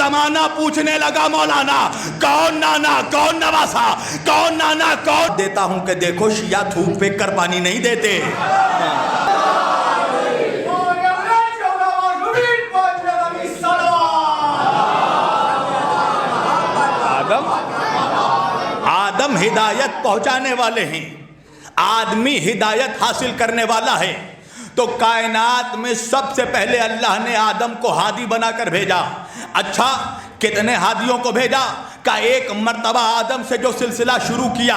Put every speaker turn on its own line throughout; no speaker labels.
زمانہ پوچھنے لگا مولانا کون نانا کون نواسا کون نانا کون دیتا ہوں کہ دیکھو شیعہ تھوک پھینک کر پانی نہیں دیتے. آدم ہدایت پہنچانے والے ہیں، آدمی ہدایت حاصل کرنے والا ہے. تو کائنات میں سب سے پہلے اللہ نے آدم کو ہادی بنا کر بھیجا. اچھا کتنے ہادیوں کو بھیجا؟ کا ایک مرتبہ آدم سے جو سلسلہ شروع کیا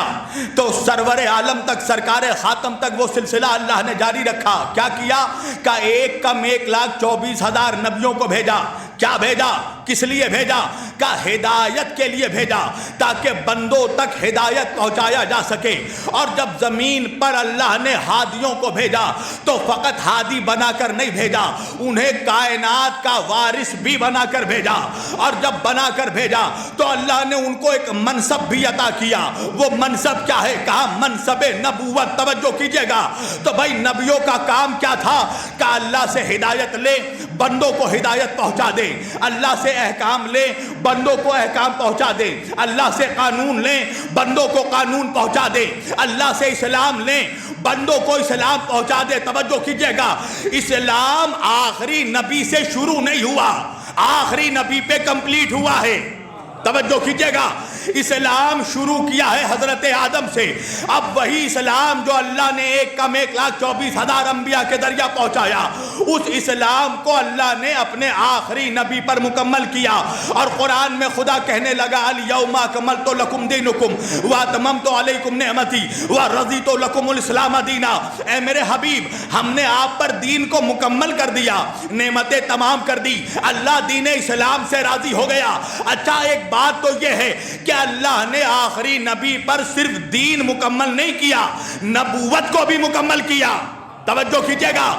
تو سرور عالم تک سرکار خاتم تک وہ سلسلہ اللہ نے جاری رکھا. کیا کیا؟ کا 1,24,000 نبیوں کو بھیجا. کیا بھیجا؟ کس لیے بھیجا؟ کا ہدایت کے لیے بھیجا تاکہ بندوں تک ہدایت پہنچایا جا سکے. اور جب زمین پر اللہ نے ہادیوں کو بھیجا تو فقط ہادی بنا کر نہیں بھیجا، انہیں کائنات کا وارث بھی بنا کر بھیجا. اور جب بنا کر بھیجا تو اللہ نے ان کو ایک منصب بھی عطا کیا. وہ منصب کیا ہے؟ کہا منصب نبوت. توجہ کیجئے گا. تو بھائی نبیوں کا کام کیا تھا؟ کہ اللہ سے ہدایت لے بندوں کو ہدایت پہنچا دے، اللہ سے احکام لے بندوں کو احکام پہنچا دے، اللہ سے قانون لے بندوں کو قانون پہنچا دے، اللہ سے اسلام لے بندوں کو اسلام پہنچا دے. توجہ کیجئے گا. اسلام آخری نبی سے شروع نہیں ہوا، آخری نبی پہ کمپلیٹ ہوا ہے. توجہ کیجئے گا. اسلام شروع کیا ہے حضرت آدم سے. اب وہی اسلام جو اللہ نے 1,24,000 انبیاء کے ذریعہ پہنچایا، اس اسلام کو اللہ نے اپنے آخری نبی پر مکمل کیا. اور قرآن میں خدا کہنے لگا الیوم اکملت لکم دینکم واتممت علیکم نعمتی ورضیت لکم الاسلام دینا. اے میرے حبیب ہم نے آپ پر دین کو مکمل کر دیا، نعمتیں تمام کر دی، اللہ دین اسلام سے راضی ہو گیا. اچھا ایک بات تو یہ ہے کہ اللہ نے آخری نبی پر صرف دین مکمل نہیں کیا، نبوت کو بھی مکمل کیا. توجہ کیجئے گا.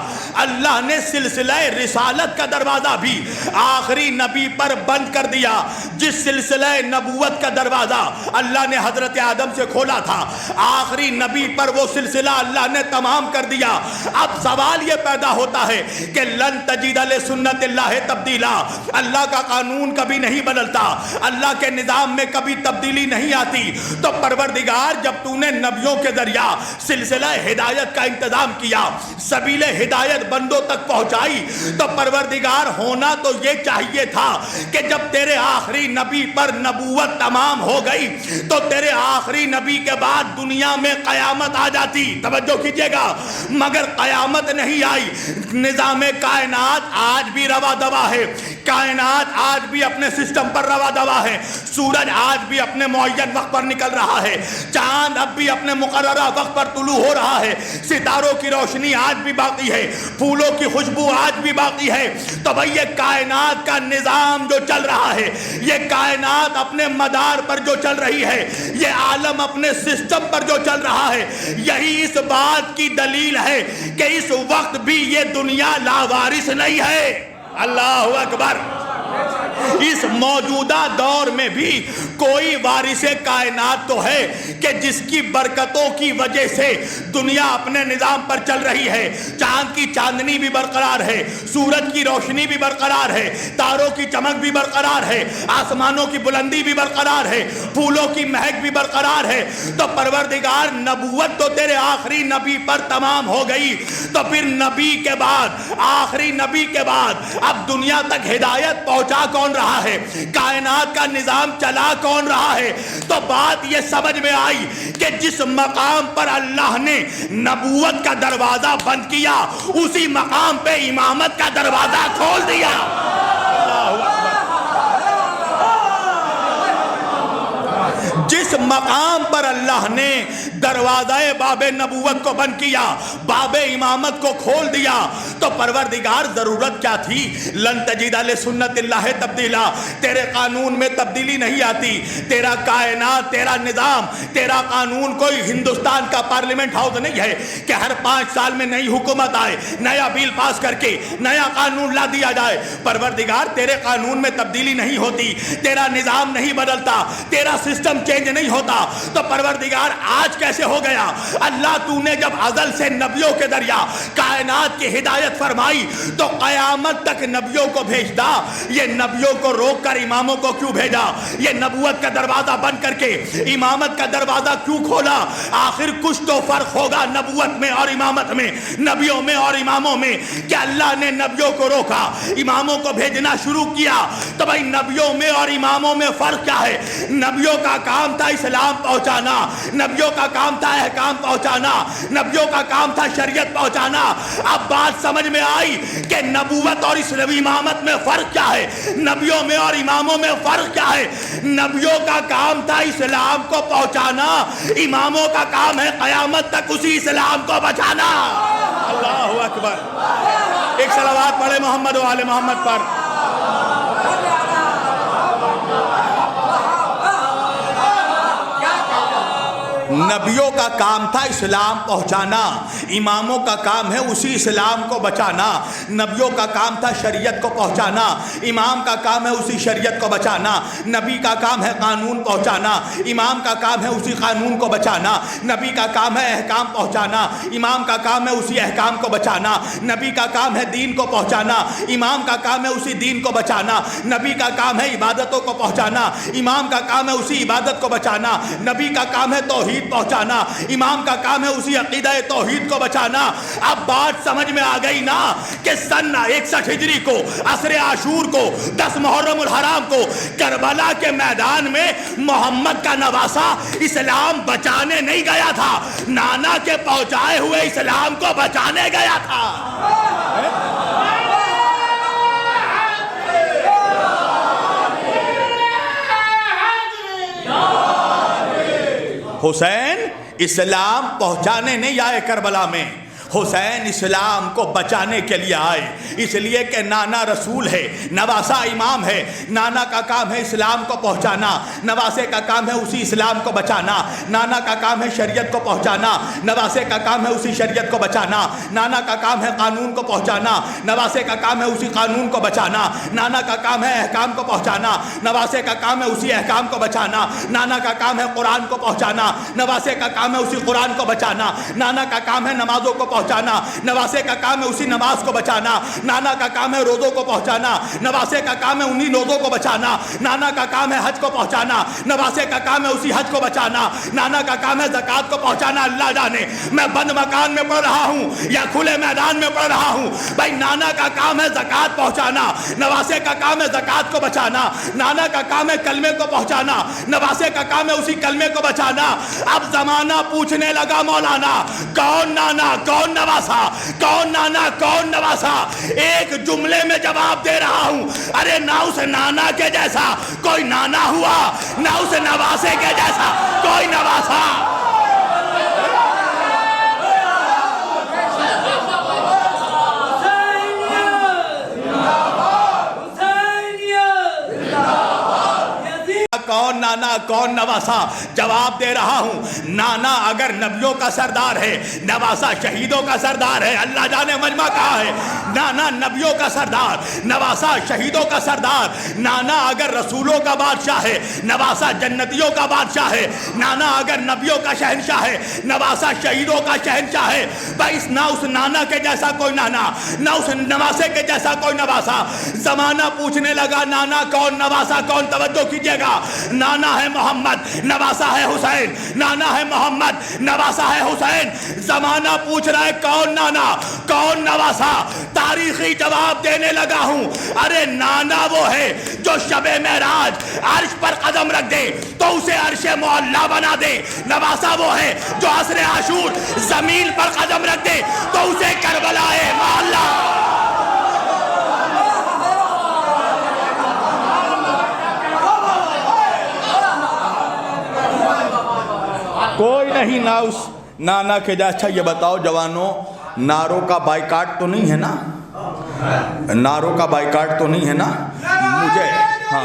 اللہ نے سلسلہ رسالت کا دروازہ بھی آخری نبی پر بند کر دیا. جس سلسلہ نبوت کا دروازہ اللہ نے حضرت آدم سے کھولا تھا، آخری نبی پر وہ سلسلہ اللہ نے تمام کر دیا. اب سوال یہ پیدا ہوتا ہے کہ لن تجد لسنت اللہ تبدیلا. اللہ کا قانون کبھی نہیں بدلتا، اللہ کے نظام میں کبھی تبدیلی نہیں آتی. تو پروردگار جب تو نے نبیوں کے ذریعہ سلسلہ ہدایت کا انتظام کیا، سبیل ہدایت بندوں تک پہنچائی، تو پروردگار ہونا تو یہ چاہیے تھا کہ جب تیرے آخری نبی پر نبوت تمام ہو گئی تو تیرے آخری نبی کے بعد دنیا میں قیامت آ جاتی. توجہ کیجئے گا. مگر قیامت نہیں آئی. نظام کائنات آج بھی روا دوا ہے، کائنات آج بھی اپنے سسٹم پر روا دوا ہے. سورج آج بھی اپنے معین وقت پر نکل رہا ہے، چاند اب بھی اپنے مقررہ وقت پر طلوع ہو رہا ہے، ستاروں کی روشنی آج بھی باقی ہے، پھولوں کی خوشبو آج بھی باقی ہے. تو بھئی یہ کائنات کا نظام جو چل رہا ہے، یہ کائنات اپنے مدار پر جو چل رہی ہے، یہ عالم اپنے سسٹم پر جو چل رہا ہے، یہی اس بات کی دلیل ہے کہ اس وقت بھی یہ دنیا لاوارث نہیں ہے. اللہ اکبر. اس موجودہ دور میں بھی کوئی وارث کائنات تو ہے کہ جس کی برکتوں کی وجہ سے دنیا اپنے نظام پر چل رہی ہے. چاند کی چاندنی بھی برقرار ہے، سورج کی روشنی بھی برقرار ہے، تاروں کی چمک بھی برقرار ہے، آسمانوں کی بلندی بھی برقرار ہے، پھولوں کی مہک بھی برقرار ہے. تو پروردگار نبوت تو تیرے آخری نبی پر تمام ہو گئی، تو پھر نبی کے بعد، آخری نبی کے بعد اب دنیا تک ہدایت پہنچا کون رہا ہے؟ کائنات کا نظام چلا کون رہا ہے؟ تو بات یہ سمجھ میں آئی کہ جس مقام پر اللہ نے نبوت کا دروازہ بند کیا، اسی مقام پہ امامت کا دروازہ کھول دیا. جس مقام پر اللہ نے دروازہ باب نبوت کو بند کیا، باب امامت کو کھول دیا، تو پروردگار ضرورت کیا تھی؟ لن تجد لسنت اللہ تبدیلا. تیرے قانون میں تبدیلی نہیں آتی. تیرا کائنات، تیرا نظام، تیرا قانون کوئی ہندوستان کا پارلیمنٹ ہاؤس نہیں ہے کہ ہر 5 سال میں نئی حکومت آئے، نیا بل پاس کر کے نیا قانون لا دیا جائے. پروردگار تیرے قانون میں تبدیلی نہیں ہوتی، تیرا نظام نہیں بدلتا، تیرا سسٹم چینج نہیں ہوتا. تو پروردگار آج کیسے ہو گیا؟ اللہ تو نے جب ازل سے نبیوں کے ذریعہ کائنات کی ہدایت ہدایت فرمائی تو قیامت تک نبیوں کو بھیجتا، یہ نبیوں کو روک کر اماموں کو کیوں بھیجا؟ یہ نبوت کا دروازہ بند کر کے امامت کا دروازہ کیوں کھولا؟ آخر کچھ تو فرق ہوگا نبوت میں اور امامت میں، نبیوں میں اور اماموں میں، کہ اللہ نے نبیوں کو روکا، اماموں کو بھیجنا شروع کیا۔ تو بھائی نبیوں میں اور اماموں میں فرق کیا ہے؟ نبیوں کا کام تھا اسلام پہنچانا، نبیوں کا کام تھا احکام پہنچانا، نبیوں کا کام تھا شریعت پہنچانا۔ اب بات سمجھ میں آئی کہ نبوت اور اسلامی امامت میں فرق کیا ہے، نبیوں میں اور اماموں میں فرق کیا ہے؟ نبیوں کا کام تھا اسلام کو پہنچانا، اماموں کا کام ہے قیامت تک اسی اسلام کو بچانا۔ اللہ اکبر، ایک صلوات پڑھے محمد و آل محمد پر۔ نبیوں کا کام تھا اسلام پہنچانا، اماموں کا کام ہے اسی اسلام کو بچانا۔ نبیوں کا کام تھا شریعت کو پہنچانا، امام کا کام ہے اسی شریعت کو بچانا۔ نبی کا کام ہے قانون پہنچانا، امام کا کام ہے اسی قانون کو بچانا۔ نبی کا کام ہے احکام پہنچانا، امام کا کام ہے اسی احکام کو بچانا۔ نبی کا کام ہے دین کو پہنچانا، امام کا کام ہے اسی دین کو بچانا۔ نبی کا کام ہے عبادتوں کو پہنچانا، امام کا کام ہے اسی عبادت کو بچانا۔ نبی کا کام ہے توحید پہنچانا، امام کا کام ہے اسی عقیدہ توحید کو بچانا۔ اب بات سمجھ میں آ گئی نا کہ سن 61 ہجری کو عصر عاشور کو 10 محرم الحرام کو کربلا کے میدان میں محمد کا نواسا اسلام بچانے نہیں گیا تھا، نانا کے پہنچائے ہوئے اسلام کو بچانے گیا تھا۔ حسین اسلام پہنچانے نہیں آئے کربلا میں، حسین اسلام کو بچانے کے لیے آئے، اس لیے کہ نانا رسول ہے، نواسا امام ہے۔ نانا کا کام ہے اسلام کو پہنچانا، نواسے کا کام ہے اسی اسلام کو بچانا۔ نانا کا کام ہے شریعت کو پہنچانا، نواسے کا کام ہے اسی شریعت کو بچانا۔ نانا کا کام ہے قانون کو پہنچانا، نواسے کا کام ہے اسی قانون کو بچانا۔ نانا کا کام ہے احکام کو پہنچانا، نواسے کا کام ہے اسی احکام کو بچانا۔ نانا کا کام ہے قرآن کو پہنچانا، نواسے کا کام ہے اسی قرآن کو بچانا۔ نانا کا کام ہے نمازوں کو پہنچانا، نواسے کا کام ہے اسی نماز کو بچانا۔ نانا کا کام ہے روزوں کو پہنچانا، نواسے کا کام ہے انہی روزوں کو بچانا۔ نانا کا کام ہے حج کو پہنچانا، نواسے کا کام ہے اسی حج کو بچانا۔ نانا کا کام ہے زکوٰۃ کو پہنچانا۔ اللہ جانے میں بند مکان میں پڑھ رہا ہوں یا کھلے میدان میں پڑھ رہا ہوں، بھائی نانا کا کام ہے زکوٰۃ پہنچانا، نواسے کا کام ہے زکوٰۃ کو بچانا۔ نانا کا کام ہے کلمے کو پہنچانا، نواسے کا کام ہے اسی کلمے کو بچانا۔ اب زمانہ پوچھنے لگا مولانا کون نانا کون نواسا، کون نانا کون نواسا؟ ایک جملے میں جواب دے رہا ہوں، ارے نہ اس نانا کے جیسا کوئی نانا ہوا، نہ اس نواسے کے جیسا کوئی نواسا۔ کون نانا کون نواسا؟ جواب دے رہا ہوں، نانا اگر نبیوں کا سردار ہے، نواسا شہیدوں کا سردار ہے۔ اللہ جانے مجمع کہا ہے نانا نبیوں کا سردار، نواسا شہیدوں کا سردار۔ نانا اگر رسولوں کا بادشاہ ہے، نواسا جنتیوں کا بادشاہ ہے۔ نانا اگر نبیوں کا شہنشاہ ہے، نواسا شہیدوں کا شہنشاہ ہے۔ بھائی نہ اس نانا کے جیسا کوئی نانا، نہ اس نواسے کے جیسا کوئی نواسا۔ زمانہ پوچھنے لگا نانا کون نواسا کون؟ توجہ کیجئے گا، نانا ہے محمد، نواسا ہے حسین۔ نانا ہے محمد، نواسا ہے حسین۔ زمانہ پوچھ رہا ہے کون نانا کون نواسا؟ تاریخی جواب دینے لگا ہوں، ارے نانا وہ ہے جو شب معراج عرش پر قدم رکھ دے تو اسے عرش معلیٰ بنا دے۔ نواسا وہ ہے جو عصر عاشور زمین پر قدم رکھ دے تو اسے کربلا معلیٰ۔ کوئی نہیں نہ اس نانا کے جیسا۔ یہ بتاؤ جوانوں، ناروں کا بائیکاٹ تو نہیں ہے نا؟ ناروں کا بائیکاٹ تو نہیں ہے نا؟ مجھے ہاں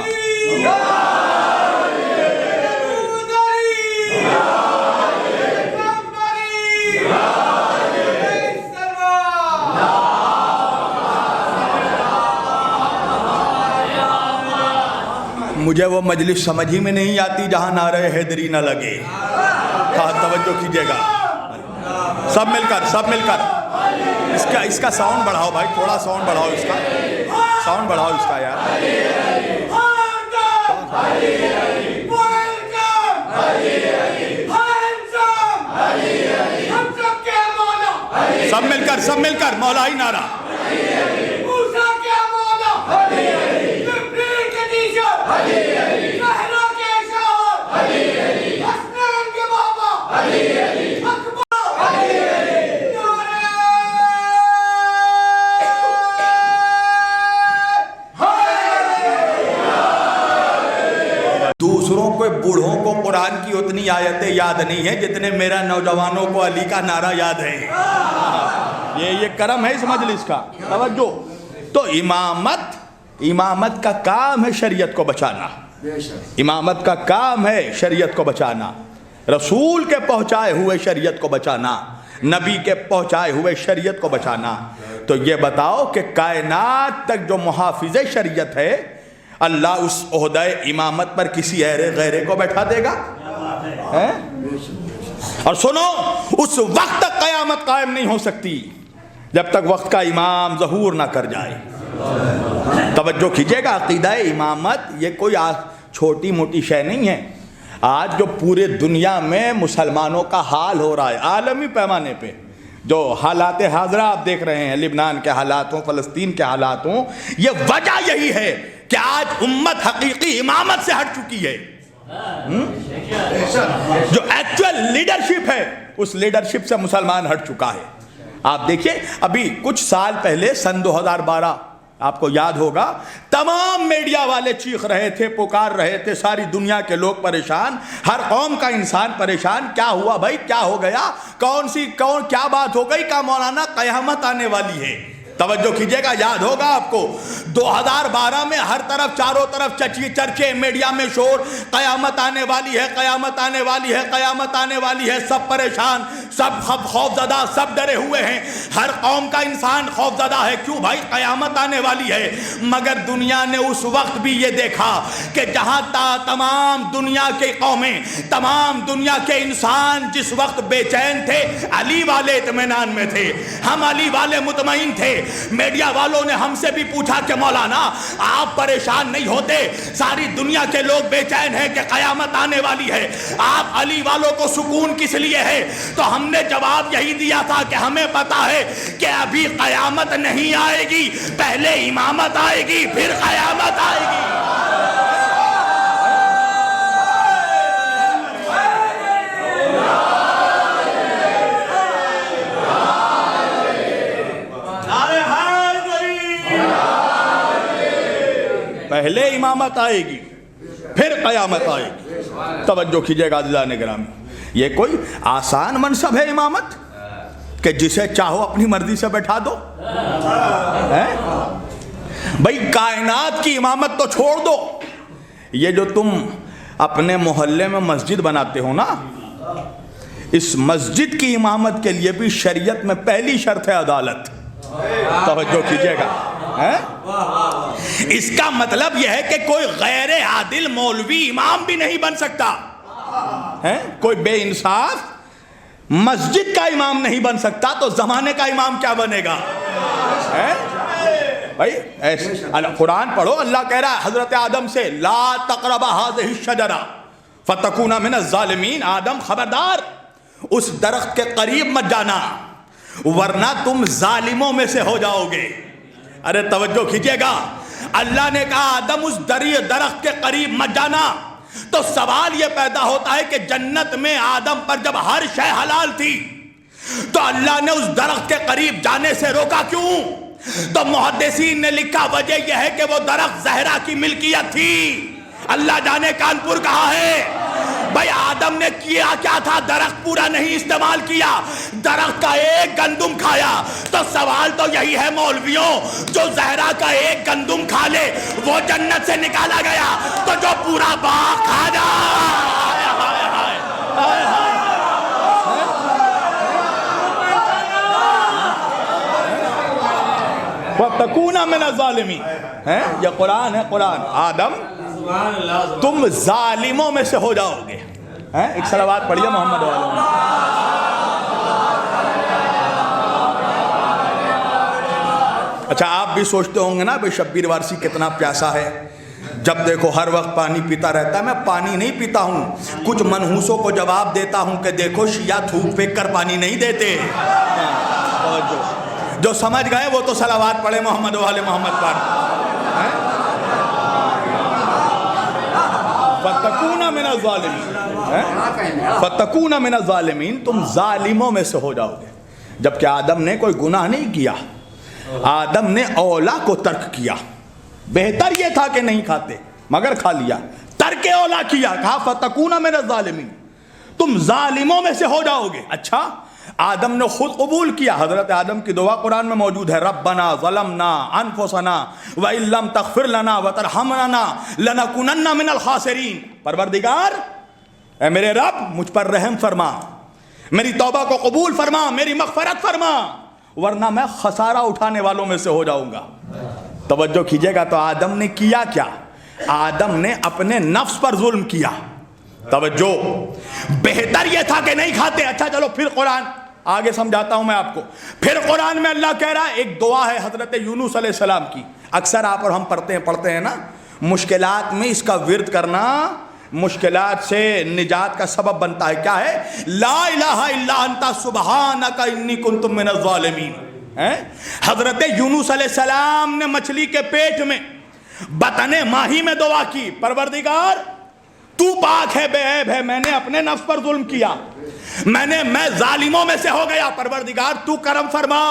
مجھے وہ مجلس سمجھ ہی میں نہیں آتی جہاں نعرہ حیدری نہ لگے۔ ہاں توجہ کیجئے گا، سب مل کر اس کا ساؤنڈ بڑھاؤ بھائی، تھوڑا ساؤنڈ بڑھاؤ، اس کا ساؤنڈ بڑھاؤ اس کا یار. سب مل کر مولا ہی نعرہ. دوسروں کو بوڑھوں کو قرآن کی اتنی آیتیں یاد نہیں ہیں جتنے میرا نوجوانوں کو علی کا نعرہ یاد ہے. یہ کرم ہے اس مجلس کا. توجہ. تو امامت کا کام ہے شریعت کو بچانا. امامت کا کام ہے شریعت کو بچانا، رسول کے پہنچائے ہوئے شریعت کو بچانا، نبی کے پہنچائے ہوئے شریعت کو بچانا. تو یہ بتاؤ کہ کائنات تک جو محافظ شریعت ہے، اللہ اس عہدہ امامت پر کسی غیرے کو بیٹھا دے گا؟ اور سنو، اس وقت تک قیامت قائم نہیں ہو سکتی جب تک وقت کا امام ظہور نہ کر جائے. توجہ کیجئے گا، عقیدہ امامت یہ کوئی چھوٹی موٹی شے نہیں ہے. آج جو پورے دنیا میں مسلمانوں کا حال ہو رہا ہے عالمی پیمانے پہ، جو حالات حاضرہ آپ دیکھ رہے ہیں، لبنان کے حالات ہوں، فلسطین کے حالات ہوں، یہ وجہ یہی ہے کہ آج امت حقیقی امامت سے ہٹ چکی ہے. جو ایکچوئل لیڈرشپ ہے اس لیڈرشپ سے مسلمان ہٹ چکا ہے. آپ دیکھیے ابھی کچھ سال پہلے سن 2012 آپ کو یاد ہوگا، تمام میڈیا والے چیخ رہے تھے، پکار رہے تھے، ساری دنیا کے لوگ پریشان، ہر قوم کا انسان پریشان. کیا ہوا بھائی؟ کیا ہو گیا؟ کیا بات ہو گئی؟ کہا مولانا قیامت آنے والی ہے. توجہ کیجئے گا، یاد ہوگا آپ کو 2012 میں ہر طرف چاروں طرف چرچے، میڈیا میں شور، قیامت آنے والی ہے، قیامت آنے والی ہے، قیامت آنے والی ہے. سب پریشان، سب خوف زدہ، سب ڈرے ہوئے ہیں، ہر قوم کا انسان خوف زدہ ہے. کیوں بھائی؟ قیامت آنے والی ہے. مگر دنیا نے اس وقت بھی یہ دیکھا کہ جہاں تمام دنیا کے قومیں، تمام دنیا کے انسان جس وقت بے چین تھے، علی والے اطمینان میں تھے، ہم علی والے مطمئن تھے. میڈیا والوں نے ہم سے بھی پوچھا کہ مولانا آپ پریشان نہیں ہوتے؟ ساری دنیا کے لوگ بے چین ہیں کہ قیامت آنے والی ہے، آپ علی والوں کو سکون کس لیے ہے؟ تو ہم نے جواب یہی دیا تھا کہ ہمیں پتا ہے کہ ابھی قیامت نہیں آئے گی، پہلے امامت آئے گی، پھر قیامت آئے گی. پہلے امامت آئے گی، پھر قیامت آئے گی. توجہ کیجئے گا عزیزان گرامی، یہ کوئی آسان منصب ہے امامت کہ جسے چاہو اپنی مرضی سے بیٹھا دو؟ بھئی کائنات کی امامت تو چھوڑ دو، یہ جو تم اپنے محلے میں مسجد بناتے ہو نا، اس مسجد کی امامت کے لیے بھی شریعت میں پہلی شرط ہے عدالت. توجہ کیجئے گا. اس کا مطلب یہ ہے کہ کوئی غیر عادل مولوی امام بھی نہیں بن سکتا. کوئی بے انصاف مسجد کا امام نہیں بن سکتا، تو زمانے کا امام کیا بنے گا؟ بھائی قرآن پڑھو، اللہ کہہ رہا ہے حضرت آدم سے لا تقربا هذه الشجرہ فتکونا من الظالمین. آدم خبردار اس درخت کے قریب مت جانا ورنہ تم ظالموں میں سے ہو جاؤ گے. ارے توجہ کیجئے گا، اللہ نے کہا آدم اس درخت کے قریب مت جانا. تو سوال یہ پیدا ہوتا ہے کہ جنت میں آدم پر جب ہر شے حلال تھی تو اللہ نے اس درخت کے قریب جانے سے روکا کیوں؟ تو محدثین نے لکھا وجہ یہ ہے کہ وہ درخت زہرا کی ملکیت تھی. اللہ جانے کانپور کہا ہے. بھائی آدم نے کیا کیا تھا؟ درخت پورا نہیں استعمال کیا، درخت کا ایک گندم کھایا. تو سوال تو یہی ہے مولویوں، جو زہرا کا ایک گندم کھا لے وہ جنت سے نکالا گیا، تو جو پورا باغ کھا جا. وَتَكُونَ مِنَ الظَّالِمِينَ. یہ قرآن ہے، قرآن. آدم تم ظالموں میں سے ہو جاؤ گے. ایک صلوات پڑھیے محمد والے. اچھا آپ بھی سوچتے ہوں گے نا بھائی شبیر وارسی کتنا پیاسا ہے، جب دیکھو ہر وقت پانی پیتا رہتا ہے۔ میں پانی نہیں پیتا ہوں، کچھ منحوسوں کو جواب دیتا ہوں کہ دیکھو شیعہ تھوک پھینک کر پانی نہیں دیتے۔ جو سمجھ گئے وہ تو صلوات پڑھے محمد و آل محمد پر۔ فَتَكُونَ مِنَ الظَّالِمِينَ، فَتَكُونَ مِنَ الظَّالِمِينَ، تم ظالموں میں سے ہو جاؤ گے۔ جبکہ آدم نے کوئی گناہ نہیں کیا، آدم نے اولا کو ترک کیا۔ بہتر یہ تھا کہ نہیں کھاتے مگر کھا لیا، ترک اولا کیا، کہا فَتَكُونَ مِنَ الظَّالِمِينَ، تم ظالموں میں سے ہو جاؤ گے۔ اچھا آدم نے خود قبول کیا، حضرت آدم کی دعا قرآن میں موجود ہے، ربنا ظلمنا انفسنا وَإِن لَّمْ تَغْفِرْ لَنَا وَتَرْحَمْنَا لَنَكُونَنَّ مِنَ الْخَاسِرِينَ، پروردگار اے میرے رب مجھ پر رحم فرما، میری توبہ کو قبول فرما، میری مغفرت فرما، ورنہ میں خسارہ اٹھانے والوں میں سے ہو جاؤں گا۔ توجہ کیجئے گا، تو آدم نے کیا کیا؟ آدم نے اپنے نفس پر ظلم کیا۔ توجہ، بہتر یہ تھا کہ نہیں کھاتے۔ اچھا چلو پھر قرآن آگے سمجھاتا ہوں میں آپ کو۔ پھر قرآن میں اللہ کہہ رہا ہے، ایک دعا ہے حضرت یونس علیہ السلام کی، اکثر آپ اور ہم پڑھتے ہیں نا، مشکلات میں اس کا ورد کرنا مشکلات سے نجات کا سبب بنتا ہے۔ کیا ہے؟ لا الہ الا انت سبحانک انی کنت من الظالمین۔ حضرت یونس علیہ السلام نے مچھلی کے پیٹ میں بطن ماہی میں دعا کی، پروردگار تو پاک ہے، بے عیب ہے، میں نے اپنے نفس پر ظلم کیا، میں ظالموں میں سے ہو گیا، پروردگار تو کرم فرما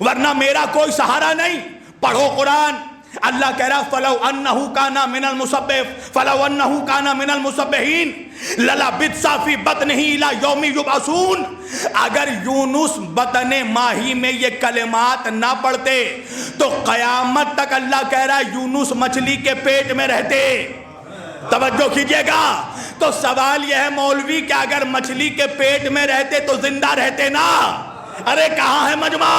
ورنہ میرا کوئی سہارا نہیں۔ پڑھو قرآن، اللہ کہہ رہا فَلَوْ أَنَّهُ كَانَ مِنَ الْمُسَبِّحِينَ فَلَوْ أَنَّهُ كَانَ مِنَ الْمُسَبِّحِينَ لَلَبِثَ فِي بَطْنِهِ إِلَى يَوْمِ يُبْعَثُونَ، اگر یونس بطن ماہی میں یہ کلمات نہ پڑھتے تو قیامت تک اللہ کہہ رہا ہے یونس مچھلی کے پیٹ میں رہتے۔ توجہ کیجئے گا، تو سوال یہ ہے مولوی کہ اگر مچھلی کے پیٹ میں رہتے تو زندہ رہتے نا؟ ارے کہاں ہے مجمع؟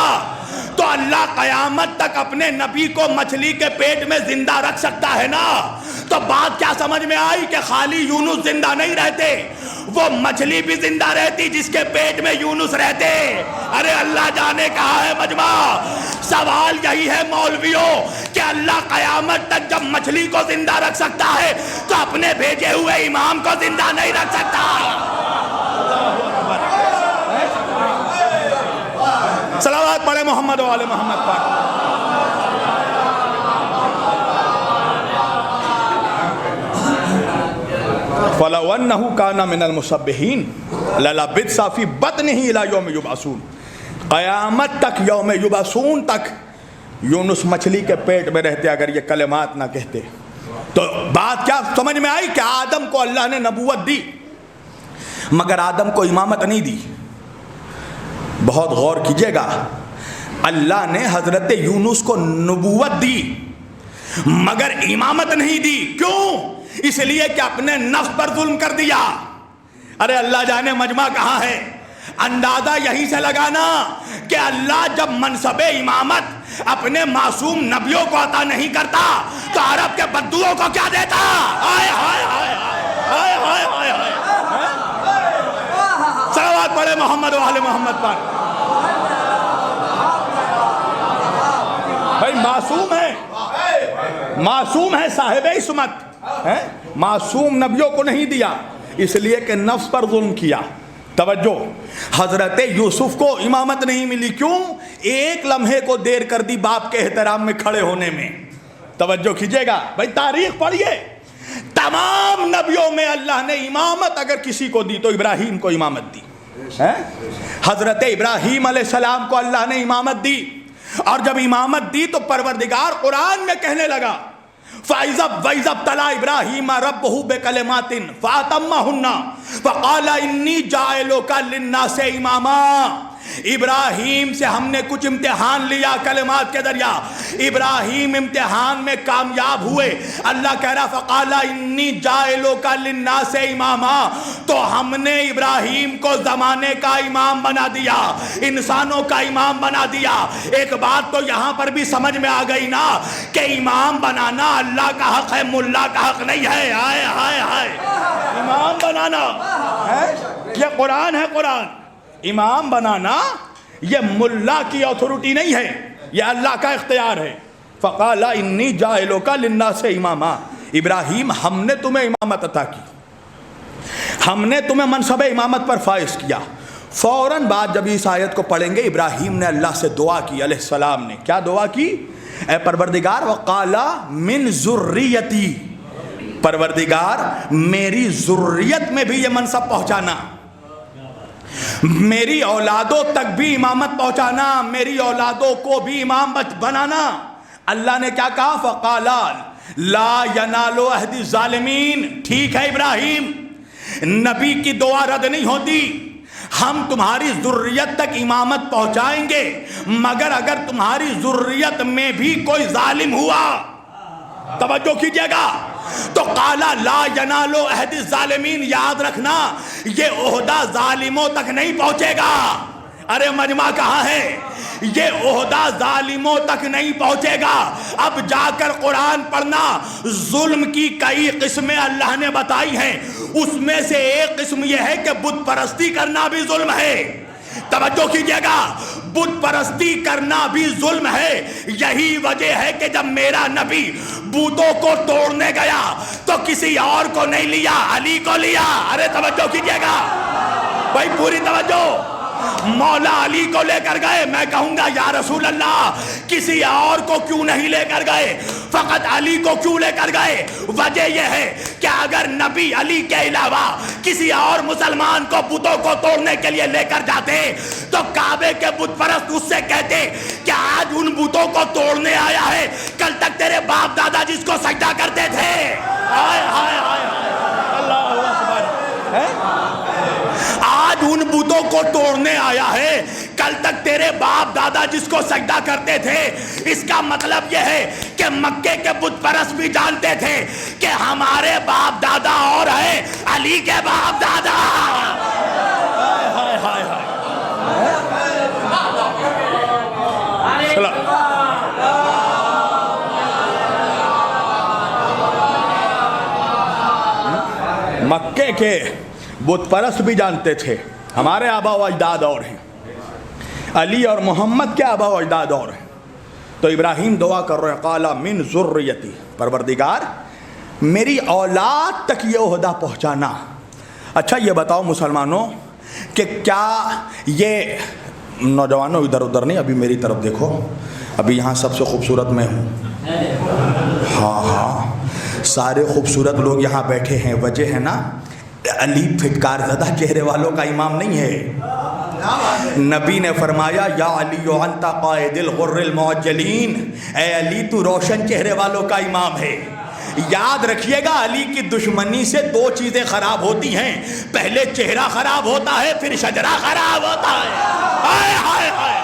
تو اللہ قیامت تک اپنے نبی کو مچھلی کے پیٹ میں زندہ رکھ سکتا ہے نا؟ تو بات کیا سمجھ میں آئی کہ خالی یونس زندہ نہیں رہتے، وہ مچھلی بھی زندہ رہتی جس کے پیٹ میں یونس رہتے۔ ارے اللہ جانے کہاں ہے مجمع؟ سوال یہی ہے مولویوں کہ اللہ قیامت تک جب مچھلی کو زندہ رکھ سکتا ہے تو اپنے بھیجے ہوئے امام کو زندہ نہیں رکھ سکتا؟ صلوات پڑھے محمد و آل محمد پر۔ فَلَوْ أَنَّهُ كَانَ مِنَ الْمُسَبِّحِينَ لَلَبِثَ فِي بَطْنِهِ إِلَى يَوْمِ يُبْعَثُونَ، قیامت تک یوم یبعثون تک یونس مچھلی کے پیٹ میں رہتے اگر یہ کلمات نہ کہتے۔ تو بات کیا سمجھ میں آئی کہ آدم کو اللہ نے نبوت دی مگر آدم کو امامت نہیں دی۔ بہت غور کیجئے گا، اللہ نے حضرت یونس کو نبوت دی مگر امامت نہیں دی۔ کیوں؟ اس لیے کہ اپنے نفس پر ظلم کر دیا۔ ارے اللہ جانے مجمع کہاں ہے؟ اندازہ یہیں سے لگانا کہ اللہ جب منصب امامت اپنے معصوم نبیوں کو عطا نہیں کرتا تو عرب کے بدوؤں کو کیا دیتا؟ آئے ہائے ہائے ہائے ہائے ہائے ہائے۔ صلوات پڑھے محمد و آل محمد پر۔ بھائی معصوم ہے، معصوم ہے، صاحب عصمت ہے، معصوم نبیوں کو نہیں دیا اس لیے کہ نفس پر ظلم کیا۔ توجہ، حضرت یوسف کو امامت نہیں ملی، کیوں؟ ایک لمحے کو دیر کر دی باپ کے احترام میں کھڑے ہونے میں۔ توجہ کیجئے گا، بھائی تاریخ پڑھیے، تمام نبیوں میں اللہ نے امامت اگر کسی کو دی تو ابراہیم کو امامت دی۔ حضرت ابراہیم علیہ السلام کو اللہ نے امامت دی، اور جب امامت دی تو پروردگار قرآن میں کہنے لگا وَإِذَا ابْتَلَىٰ إِبْرَاهِيمَ رَبُّهُ بِكَلِمَاتٍ فَأَتَمَّهُنَّ فَقَالَ إِنِّي جَاعِلُكَ لِلنَّاسِ إِمَامًا، ابراہیم سے ہم نے کچھ امتحان لیا کلمات کے ذریعہ، ابراہیم امتحان میں کامیاب ہوئے۔ اللہ کہہ رہا فَقَالَ إِنِّي جَاعِلُكَ لِلنَّاسِ إِمَامًا، تو ہم نے ابراہیم کو زمانے کا امام بنا دیا، انسانوں کا امام بنا دیا۔ ایک بات تو یہاں پر بھی سمجھ میں آ گئی نا کہ امام بنانا اللہ کا حق ہے، ملا کا حق نہیں ہے۔ ہائے ہائے ہائے، امام بنانا یہ قرآن ہے، قرآن امام بنانا یہ ملا کی اتھارٹی نہیں ہے، یہ اللہ کا اختیار ہے. فقال انی جاعلک للناس اماما. ابراہیم ہم نے تمہیں امامت عطا کی, ہم نے تمہیں منصب امامت پر فائز کیا. فوراً بعد جب اس آیت کو پڑھیں گے ابراہیم نے اللہ سے دعا کی, علیہ السلام نے کیا دعا کی؟ اے پروردگار وقال من ذریتی, پروردگار میری ذریت میں بھی یہ منصب پہنچانا, میری اولادوں تک بھی امامت پہنچانا, میری اولادوں کو بھی امام بنانا. اللہ نے کیا کہا؟ فقال لا ینال عہد الظالمین. ٹھیک ہے ابراہیم, نبی کی دعا رد نہیں ہوتی, ہم تمہاری ذریت تک امامت پہنچائیں گے, مگر اگر تمہاری ذریت میں بھی کوئی ظالم ہوا, توجہ کیجئے گا, تو قالا لا ینال عہد الظالمین, یاد رکھنا یہ عہدہ ظالموں تک نہیں پہنچے گا. ارے مجمع کہاں ہے؟ یہ عہدہ ظالموں تک نہیں پہنچے گا. اب جا کر قرآن پڑھنا, ظلم کی کئی قسمیں اللہ نے بتائی ہیں, اس میں سے ایک قسم یہ ہے کہ بت پرستی کرنا بھی ظلم ہے. توجہ کیجئے گا, بت پرستی کرنا بھی ظلم ہے. یہی وجہ ہے کہ جب میرا نبی بتوں کو توڑنے گیا تو کسی اور کو نہیں لیا, علی کو لیا. ارے توجہ کیجئے گا بھائی, پوری توجہ. مولا علی کو لے کر گئے. میں کہوں گا یا رسول اللہ کسی اور کو کیوں نہیں لے کر گئے, فقط علی کو کیوں لے کر گئے؟ وجہ یہ ہے کہ اگر نبی علی کے علاوہ کسی اور مسلمان کو بتوں کو توڑنے کے لیے لے کر جاتے تو کعبے کے بت پرست اس سے کہتے کہ آج ان بتوں کو توڑنے آیا ہے, کل تک تیرے باپ دادا جس کو سجدہ کرتے تھے. ہائے ہائے ہائے, اللہ اکبر. آج ان بتوں کو توڑنے آیا ہے, کل تک تیرے باپ دادا جس کو سجدہ کرتے تھے. اس کا مطلب یہ ہے کہ مکے کے بت پرست بھی جانتے تھے کہ ہمارے باپ دادا اور ہیں, علی کے باپ دادا. ہائے ہائے ہائے. مکے کے بت پرست بھی جانتے تھے ہمارے آبا و اجداد اور ہیں, علی اور محمد کے آبا و اجداد اور ہیں. تو ابراہیم دعا کر رہے ہیں, قال من ذریتی, پروردگار میری اولاد تک یہ عہدہ پہنچانا. اچھا یہ بتاؤ مسلمانوں کہ کیا یہ نوجوانوں ادھر ادھر نہیں, ابھی میری طرف دیکھو, ابھی یہاں سب سے خوبصورت میں ہوں. ہاں ہاں, سارے خوبصورت لوگ یہاں بیٹھے ہیں. وجہ ہے نا, علی پھٹکار زدہ چہرے والوں کا امام نہیں ہے. نبی نے فرمایا یا علی انت قائد الغر المعجلین, اے علی تو روشن چہرے والوں کا امام ہے. یاد رکھیے گا علی کی دشمنی سے دو چیزیں خراب ہوتی ہیں, پہلے چہرہ خراب ہوتا ہے, پھر شجرہ خراب ہوتا ہے. ہائے ہائے ہائے.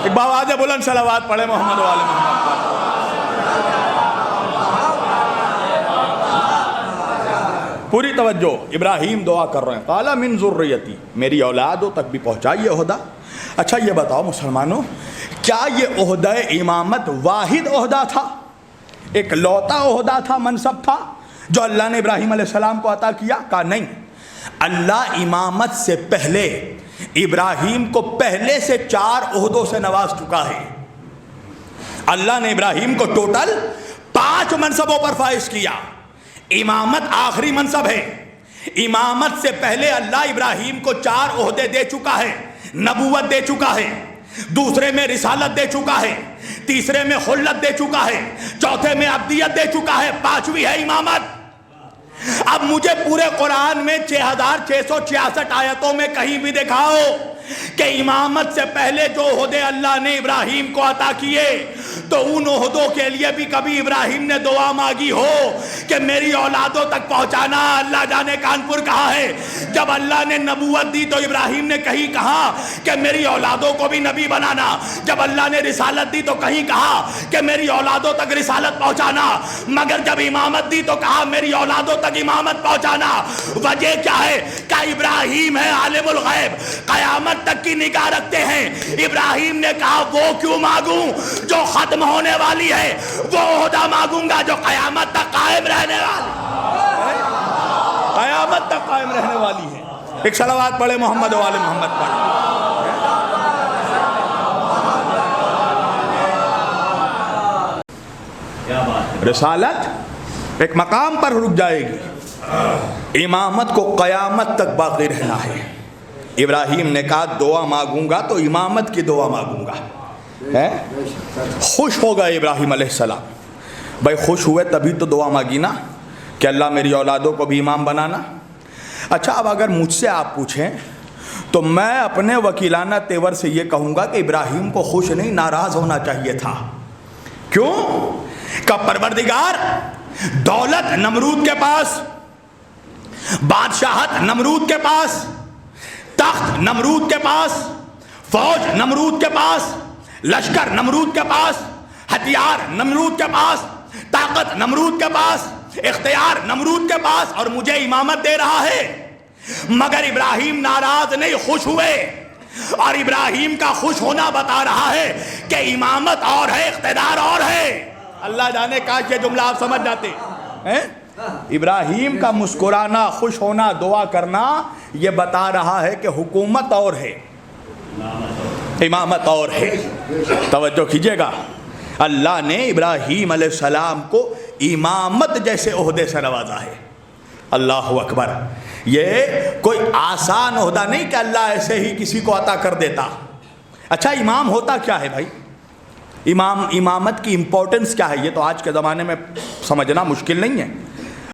ایک باواز بلند صلوات پڑھے محمد و آل محمد. پوری توجہ, ابراہیم دعا کر رہے ہیں, قال من ذریتی, میری اولادوں تک بھی پہنچائیے عہدہ. اچھا یہ بتاؤ مسلمانوں, کیا یہ عہدہ امامت واحد عہدہ تھا, ایک لوتا عہدہ تھا, منصب تھا جو اللہ نے ابراہیم علیہ السلام کو عطا کیا؟ کہا نہیں. اللہ امامت سے پہلے ابراہیم کو پہلے سے 4 عہدوں سے نواز چکا ہے. اللہ نے ابراہیم کو ٹوٹل 5 منصبوں پر فائز کیا. امامت آخری منصب ہے. امامت سے پہلے اللہ ابراہیم کو 4 عہدے دے چکا ہے. نبوت دے چکا ہے, دوسرے میں رسالت دے چکا ہے, تیسرے میں خلت دے چکا ہے, چوتھے میں عبدیت دے چکا ہے, 5ویں ہے امامت. اب مجھے پورے قرآن میں 6666 آیتوں میں کہیں بھی دکھاؤ کہ امامت سے پہلے جو عہدے اللہ نے ابراہیم کو عطا کیے تو ان عہدوں کے لیے بھی کبھی ابراہیم نے دعا مانگی ہو کہ میری اولادوں تک پہنچانا. اللہ جانے کانپور کہا ہے جب اللہ نے نبوت دی تو ابراہیم نے کہیں کہا کہ میری اولادوں کو بھی نبی بنانا. جب اللہ نے رسالت دی تو کہیں کہا کہ میری اولادوں تک رسالت پہنچانا, مگر جب امامت دی تو کہا میری اولادوں تک امامت پہنچانا. وجہ کیا ہے؟ کہ ابراہیم ہے عالم الغیب, قیامت تک کی نگاہ رکھتے ہیں. ابراہیم نے کہا وہ کیوں مانگوں جو ختم ہونے والی ہے, وہ عہدہ مانگوں گا جو قیامت تک قائم رہنے والی, قیامت تک قائم رہنے والی ہے. ایک صلوات پڑھے محمد و آل محمد پڑھے. رسالت ایک مقام پر رک جائے گی، امامت کو قیامت تک باقی رہنا ہے. ابراہیم نے کہا دعا مانگوں گا تو امامت کی دعا مانگوں گا. خوش ہو گئے ابراہیم علیہ السلام. بھائی خوش ہوئے تبھی تو دعا مانگی نا کہ اللہ میری اولادوں کو بھی امام بنانا. اچھا اب اگر مجھ سے آپ پوچھیں تو میں اپنے وکیلانہ تیور سے یہ کہوں گا کہ ابراہیم کو خوش نہیں ناراض ہونا چاہیے تھا. کیوں کہ پروردگار دولت نمرود کے پاس، بادشاہت نمرود کے پاس، تخت نمرود کے پاس، فوج نمرود کے پاس، لشکر نمرود کے پاس، ہتھیار نمرود کے پاس، طاقت نمرود کے پاس، اختیار نمرود کے پاس، اور مجھے امامت دے رہا ہے. مگر ابراہیم ناراض نہیں، خوش ہوئے. اور ابراہیم کا خوش ہونا بتا رہا ہے کہ امامت اور ہے، اقتدار اور ہے. اللہ جانے کاش یہ جملہ آپ سمجھ جاتے. ابراہیم کا مسکرانا، خوش ہونا، دعا کرنا یہ بتا رہا ہے کہ حکومت اور ہے، امامت اور ہے. توجہ کیجئے گا، اللہ نے ابراہیم علیہ السلام کو امامت جیسے عہدے سے نوازا ہے. اللہ اکبر. یہ کوئی آسان عہدہ نہیں کہ اللہ ایسے ہی کسی کو عطا کر دیتا. اچھا امام ہوتا کیا ہے بھائی؟ امامت کی امپورٹنس کیا ہے؟ یہ تو آج کے زمانے میں سمجھنا مشکل نہیں ہے.